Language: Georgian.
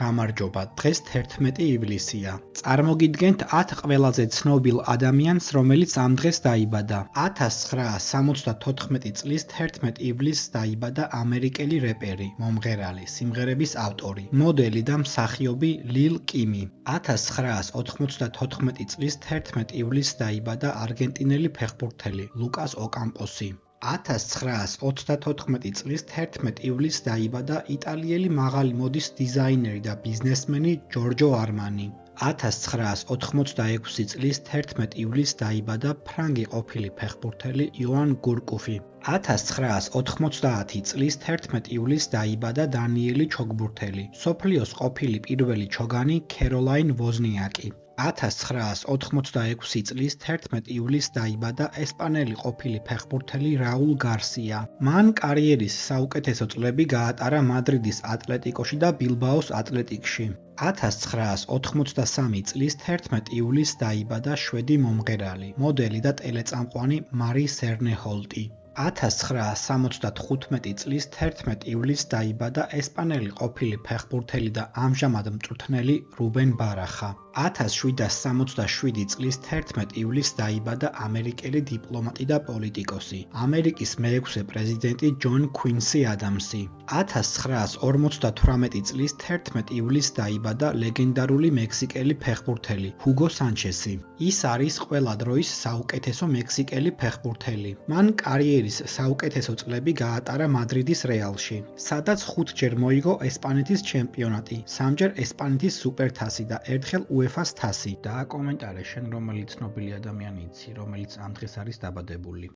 გამარჯობა, დღეს 11 ივლისია. წარმოგიდგენთ 10 ყველაზე ცნობილ ადამიანს, რომელიც ამ დღეს დაიბადა. 1974 წლის 11 ივლისს დაიბადა ამერიკელი რეპერი, მომღერალი, სიმღერების ავტორი, მოდელი და მსახიობი ლილ კიმი. 1994 წლის 11 ივლისს დაიბადა არგენტინელი ფეხბურთელი ლუკას ოკამპოსი. 1934 წლის 11 ივლისს დაიბადა იტალიელი მაღალი მოდის დიზაინერი და ბიზნესმენი ჯორჯო არმანი. 1986 წლის 11 ივლისს დაიბადა ფრანგი ყოფილი ფეხბურთელი იოან გურკუფი. 1990 წლის 11 ივლისს დაიბადა დანიელი ჩოგბურთელი, მსოფლიოს ყოფილი პირველი ჩოგანი ქეროლაინ ვოზნიაკი. 1986 წლის 11 ივლისს დაიბადა ესპანელი ყოფილი ფეხბურთელი რაულ გარსია. მან კარიერის საუკეთესო წლები გაატარა მადრიდის ატლეტიკოში და ბილბაოს ატლეტიკში. 1983 წლის 11 ივლისს დაიბადა შვედი მომღერალი, მოდელი და ტელეწამყვანი მარი სერნეჰოლტი. 1975 წლის 11 ივლისს დაიბადა ესპანელი ყოფილი ფეხბურთელი და ამჟამად მწვრთნელი რუბენ ბარახა. 1767 წლის 11 ივლისს დაიბადა ამერიკელი დიპლომატი და პოლიტიკოსი, ამერიკის მეექვსე პრეზიდენტი ჯონ κουინსი ადამსი. 1958 წლის 11 ივლისს დაიბადა ლეგენდარული მექსიკელი ფეხბურთელი ჰუგო სანჩესი. ის არის ყველა დროის საუკეთესო მექსიკელი ფეხბურთელი. მან კარიერის საუკეთესო წლები გაატარა მადრიდის რეალში, სადაც 5 ჯერ მოიგო ესპანეთის ჩემპიონატი, 3 ჯერ ესპანეთის სუპერთასი და ერთხელ უეფას თასი. დააკომენტარე შენ რომელი ცნობილი ადამიანი იცი, რომელიც ამ დღეს არის დაბადებული.